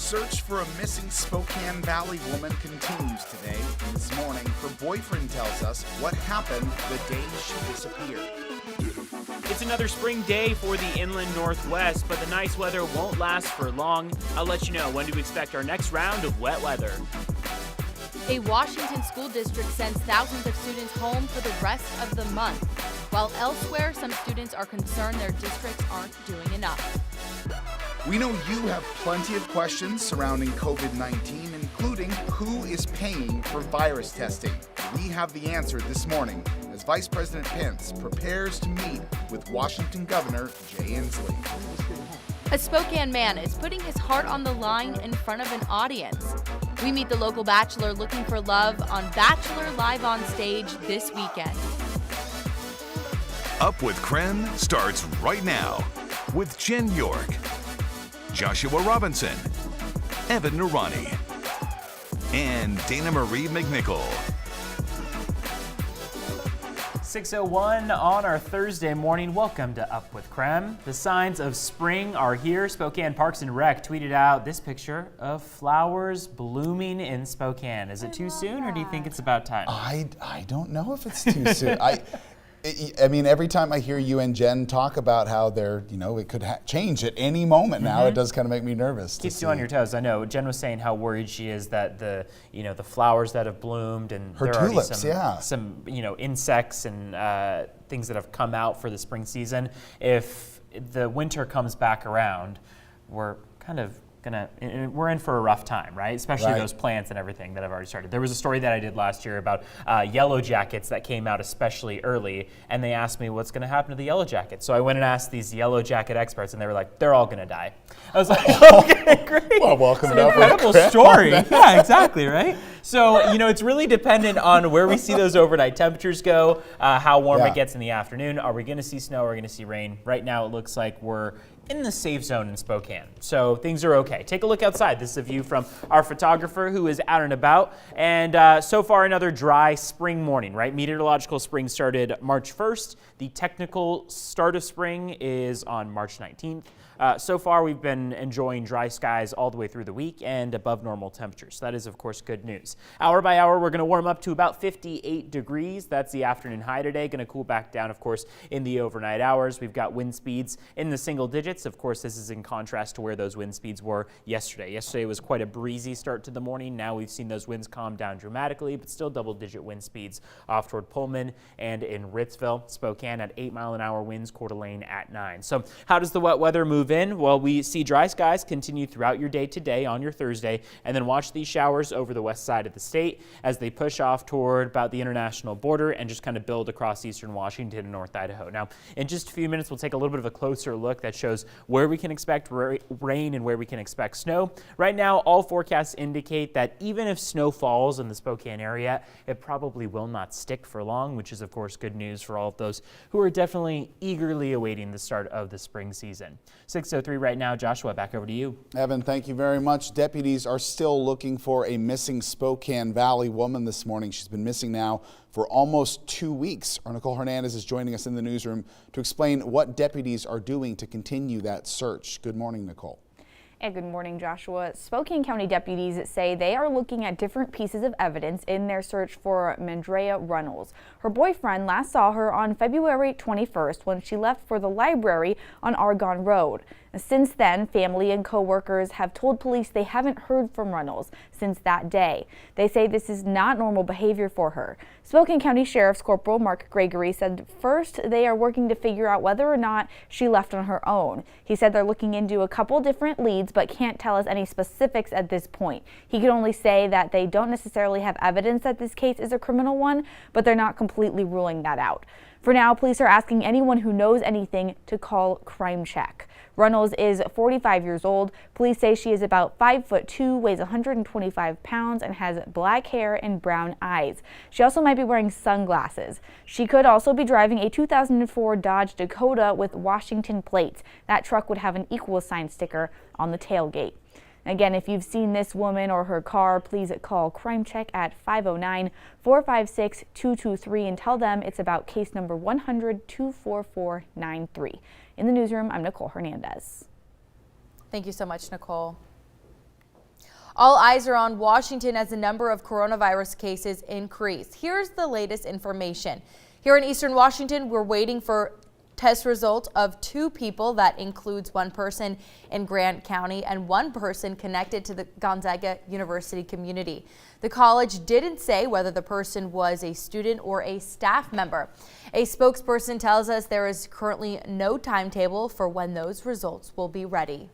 search for a missing Spokane Valley woman continues today. This morning, her boyfriend tells us what happened the day she disappeared. It's another spring day for the inland Northwest, but the nice weather won't last for long. I'll let you know when to expect our next round of wet weather. A Washington school district sends thousands of students home for the rest of the month, while elsewhere some students are concerned their districts aren't doing enough. We know you have plenty of questions surrounding COVID-19, including who is paying for virus testing. We have the answer this morning as Vice President Pence prepares to meet with Washington Governor Jay Inslee. A Spokane man is putting his heart on the line in front of an audience. We meet the local bachelor looking for love on Bachelor Live on Stage this weekend. Up with KREM starts right now with Jen York, Joshua Robinson, Evan Narani, and Dana Marie McNichol. 6:01 on our Thursday morning. Welcome to Up with KREM. The signs of spring are here. Spokane Parks and Rec tweeted out this picture of flowers blooming in Spokane. Is it too soon, or do you think it's about time? I don't know if it's too soon. I mean, every time I hear you and Jen talk about how they're, it could change at any moment now, it does kind of make me nervous. Keeps you on your toes. I know Jen was saying how worried she is that the flowers that have bloomed and her there tulips, are some insects and things that have come out for the spring season. If the winter comes back around, we're kind of we're in for a rough time, right? Especially those plants and everything that have already started. There was a story that I did last year about yellow jackets that came out especially early, and they asked me what's going to happen to the yellow jackets. So I went and asked these yellow jacket experts, and they were like, they're all going to die. I was like, okay, great. Well, welcome to incredible story. Yeah, exactly, right? So, it's really dependent on where we see those overnight temperatures go, how warm it gets in the afternoon. Are we going to see snow? Are we going to see rain? Right now, it looks like we're in the safe zone in Spokane. So things are okay. Take a look outside. This is a view from our photographer who is out and about. And so far, another dry spring morning, right? Meteorological spring started March 1st. The technical start of spring is on March 19th. So far, we've been enjoying dry skies all the way through the week and above normal temperatures. So that is, of course, good news. Hour by hour, we're going to warm up to about 58 degrees. That's the afternoon high today. Going to cool back down, of course, in the overnight hours. We've got wind speeds in the single digits. Of course, this is in contrast to where those wind speeds were yesterday. Yesterday was quite a breezy start to the morning. Now we've seen those winds calm down dramatically, but still double-digit wind speeds off toward Pullman and in Ritzville. Spokane at 8-mile-an-hour winds, Coeur d'Alene at 9. So how does the wet weather move in? Well, we see dry skies continue throughout your day today on your Thursday, and then watch these showers over the west side of the state as they push off toward about the international border and just kind of build across eastern Washington and North Idaho. Now, in just a few minutes, we'll take a little bit of a closer look that shows where we can expect rain and where we can expect snow. Right now, all forecasts indicate that even if snow falls in the Spokane area, it probably will not stick for long, which is, of course, good news for all of those who are definitely eagerly awaiting the start of the spring season. 6:03 right now. Joshua, back over to you. Evan, thank you very much. Deputies are still looking for a missing Spokane Valley woman this morning. She's been missing now for almost 2 weeks. Our Nicole Hernandez is joining us in the newsroom to explain what deputies are doing to continue that search. Good morning, Nicole. And good morning, Joshua. Spokane County deputies say they are looking at different pieces of evidence in their search for Mandrea Runnels. Her boyfriend last saw her on February 21st when she left for the library on Argonne Road. Since then, family and co-workers have told police they haven't heard from Runnels since that day. They say this is not normal behavior for her. Spokane County Sheriff's Corporal Mark Gregory said first they are working to figure out whether or not she left on her own. He said they're looking into a couple different leads but can't tell us any specifics at this point. He could only say that they don't necessarily have evidence that this case is a criminal one, but they're not completely ruling that out. For now, police are asking anyone who knows anything to call KREM check. Runnels is 45 years old. Police say she is about 5'2", weighs 125 pounds, and has black hair and brown eyes. She also might be wearing sunglasses. She could also be driving a 2004 Dodge Dakota with Washington plates. That truck would have an equal sign sticker on the tailgate. Again, if you've seen this woman or her car, please call KREM Check at 509-456-223 and tell them it's about case number 100-24493. In the newsroom, I'm Nicole Hernandez. Thank you so much, Nicole. All eyes are on Washington as the number of coronavirus cases increase. Here's the latest information. Here in Eastern Washington, we're waiting for test result of 2 people. That includes 1 person in Grant County and 1 person connected to the Gonzaga University community. The college didn't say whether the person was a student or a staff member. A spokesperson tells us there is currently no timetable for when those results will be ready.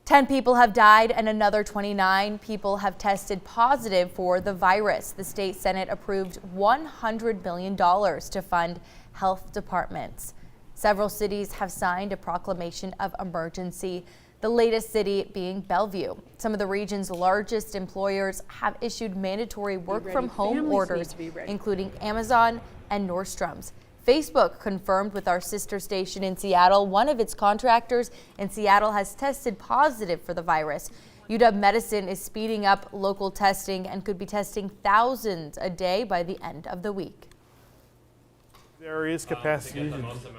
10 people have died and another 29 people have tested positive for the virus. The state Senate approved $100 million to fund health departments. Several cities have signed a proclamation of emergency, the latest city being Bellevue. Some of the region's largest employers have issued mandatory work from home orders, including Amazon and Nordstrom's. Facebook confirmed with our sister station in Seattle, one of its contractors in Seattle has tested positive for the virus. UW-Medicine is speeding up local testing and could be testing thousands a day by the end of the week. There is capacity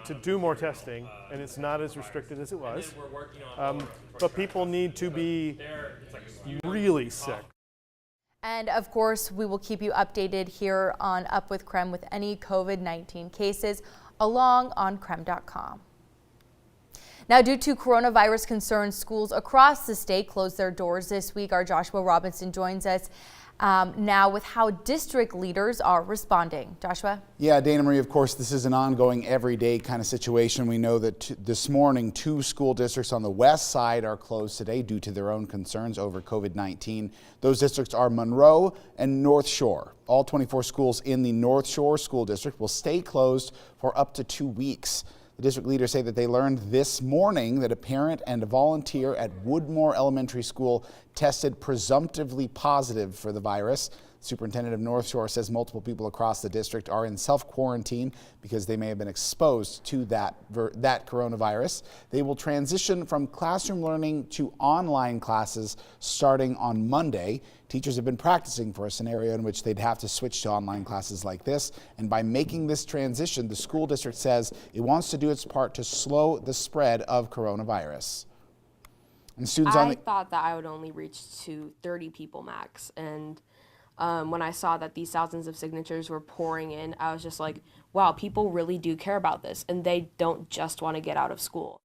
to do more testing, and it's not as restricted as it was. But people need to be really sick. And of course, we will keep you updated here on Up with KREM with any COVID-19 cases along on KREM.com. Now, due to coronavirus concerns, schools across the state closed their doors this week. Our Joshua Robinson joins us now with how district leaders are responding. Joshua? Yeah, Dana Marie, of course, this is an ongoing everyday kind of situation. We know that this morning, 2 school districts on the west side are closed today due to their own concerns over COVID-19. Those districts are Monroe and North Shore. All 24 schools in the North Shore School District will stay closed for up to 2 weeks. The district leaders say that they learned this morning that a parent and a volunteer at Woodmore Elementary School tested presumptively positive for the virus. Superintendent of North Shore says multiple people across the district are in self-quarantine because they may have been exposed to that coronavirus. They will transition from classroom learning to online classes starting on Monday. Teachers have been practicing for a scenario in which they'd have to switch to online classes like this. And by making this transition, the school district says it wants to do its part to slow the spread of coronavirus. And students I thought that I would only reach to 30 people max, and when I saw that these thousands of signatures were pouring in, I was just like, wow, people really do care about this, and they don't just want to get out of school.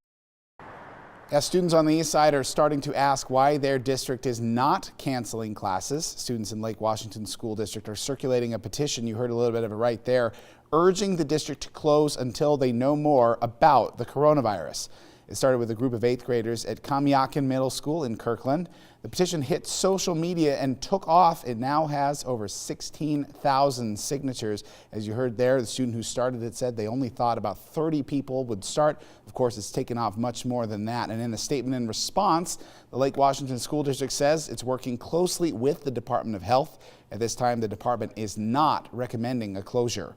Yeah, students on the east side are starting to ask why their district is not canceling classes. Students in Lake Washington School District are circulating a petition, you heard a little bit of it right there, urging the district to close until they know more about the coronavirus. It started with a group of 8th graders at Kamiakin Middle School in Kirkland. The petition hit social media and took off. It now has over 16,000 signatures. As you heard there, the student who started it said they only thought about 30 people would start. Of course, it's taken off much more than that. And in a statement in response, the Lake Washington School District says it's working closely with the Department of Health. At this time, the department is not recommending a closure.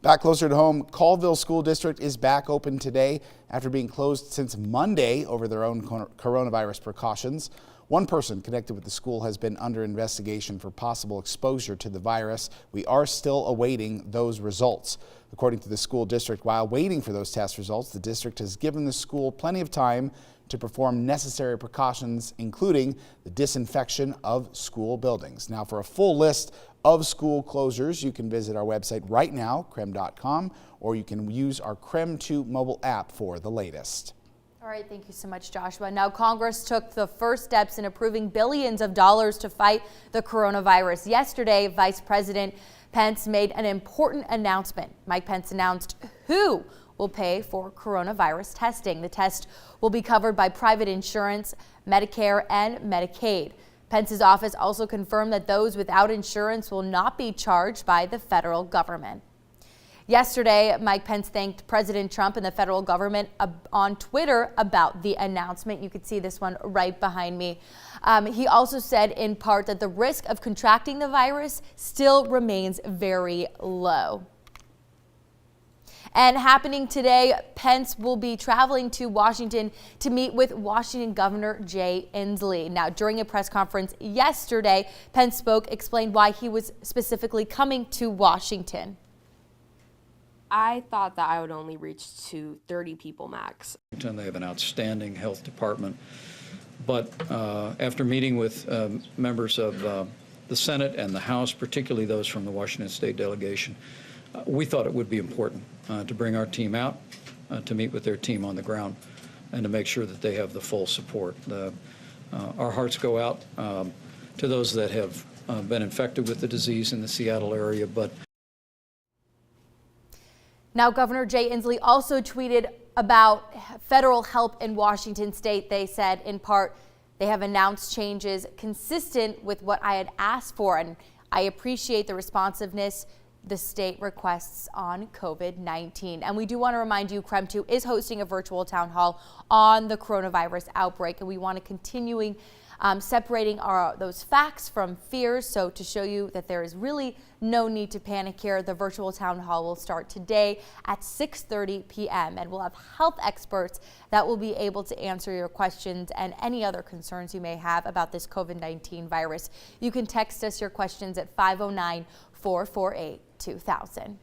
Back closer to home, Colville School District is back open today after being closed since Monday over their own coronavirus precautions. One person connected with the school has been under investigation for possible exposure to the virus. We are still awaiting those results. According to the school district, while waiting for those test results, the district has given the school plenty of time to perform necessary precautions, including the disinfection of school buildings. Now, for a full list of school closures, you can visit our website right now, KREM.com, or you can use our KREM 2 mobile app for the latest. All right, thank you so much, Joshua. Now, Congress took the first steps in approving billions of dollars to fight the coronavirus. Yesterday, Vice President Pence made an important announcement. Mike Pence announced who will pay for coronavirus testing. The test will be covered by private insurance, Medicare, and Medicaid. Pence's office also confirmed that those without insurance will not be charged by the federal government. Yesterday, Mike Pence thanked President Trump and the federal government on Twitter about the announcement. You can see this one right behind me. He also said in part that the risk of contracting the virus still remains very low. And happening today, Pence will be traveling to Washington to meet with Washington Governor Jay Inslee. Now, during a press conference yesterday, Pence explained why he was specifically coming to Washington. I thought that I would only reach to 30 people max. They have an outstanding health department, But after meeting with members of the Senate and the House, particularly those from the Washington State delegation, we thought it would be important to bring our team out, to meet with their team on the ground, and to make sure that they have the full support. Our hearts go out to those that have been infected with the disease in the Seattle area, but now, Governor Jay Inslee also tweeted about federal help in Washington state. They said, in part, they have announced changes consistent with what I had asked for, and I appreciate the responsiveness the state requests on COVID-19. And we do want to remind you, KREM 2 is hosting a virtual town hall on the coronavirus outbreak, and we want to continuing separating those facts from fears. So to show you that there is really no need to panic here, the virtual town hall will start today at 6:30 p.m. and we'll have health experts that will be able to answer your questions and any other concerns you may have about this COVID-19 virus. You can text us your questions at 509-448-2000.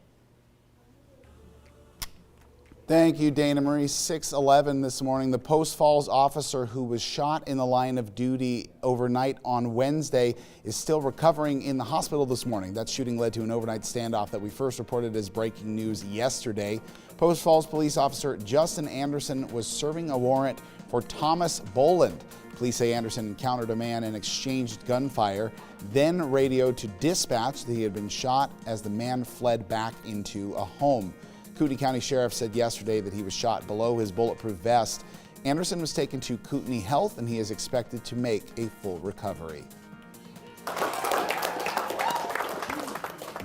Thank you, Dana Marie. 6:11 this morning. The Post Falls officer who was shot in the line of duty overnight on Wednesday is still recovering in the hospital this morning. That shooting led to an overnight standoff that we first reported as breaking news yesterday. Post Falls police officer Justin Anderson was serving a warrant for Thomas Boland. Police say Anderson encountered a man and exchanged gunfire, then radioed to dispatch that he had been shot as the man fled back into a home. Kootenai County Sheriff said yesterday that he was shot below his bulletproof vest. Anderson was taken to Kootenai Health and he is expected to make a full recovery.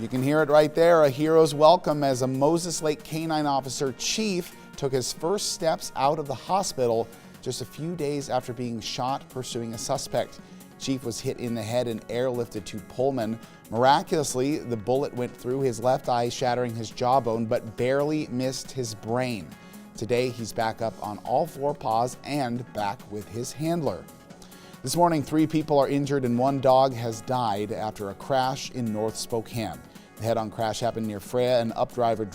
You can hear it right there, a hero's welcome as a Moses Lake Canine Officer Chief took his first steps out of the hospital just a few days after being shot pursuing a suspect. Chief was hit in the head and airlifted to Pullman. Miraculously, the bullet went through his left eye, shattering his jawbone, but barely missed his brain. Today, he's back up on all four paws and back with his handler. This morning, 3 people are injured and 1 dog has died after a crash in North Spokane. The head-on crash happened near Freya and Updriver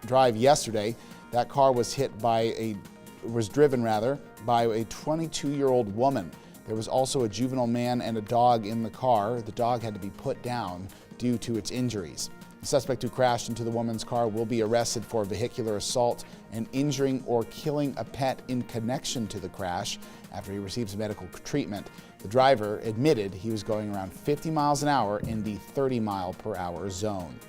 Drive yesterday. That car was driven by a 22-year-old woman. There was also a juvenile man and a dog in the car. The dog had to be put down due to its injuries. The suspect who crashed into the woman's car will be arrested for vehicular assault and injuring or killing a pet in connection to the crash after he receives medical treatment. The driver admitted he was going around 50 miles an hour in the 30-mile-per-hour zone.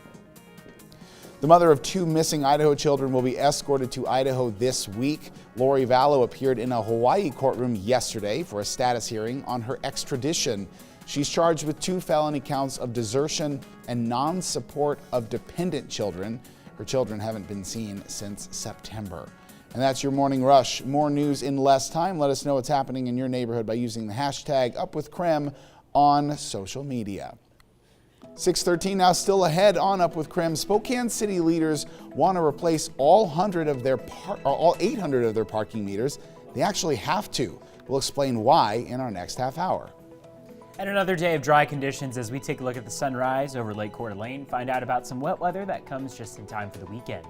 The mother of 2 missing Idaho children will be escorted to Idaho this week. Lori Vallow appeared in a Hawaii courtroom yesterday for a status hearing on her extradition. She's charged with 2 felony counts of desertion and non-support of dependent children. Her children haven't been seen since September. And that's your Morning Rush. More news in less time. Let us know what's happening in your neighborhood by using the hashtag #UpWithKREM on social media. 6:13 now, still ahead on Up with KREM. Spokane city leaders want to replace all 800 of their parking meters. They actually have to. We'll explain why in our next half hour. And another day of dry conditions as we take a look at the sunrise over Lake Coeur d'Alene. Find out about some wet weather that comes just in time for the weekend.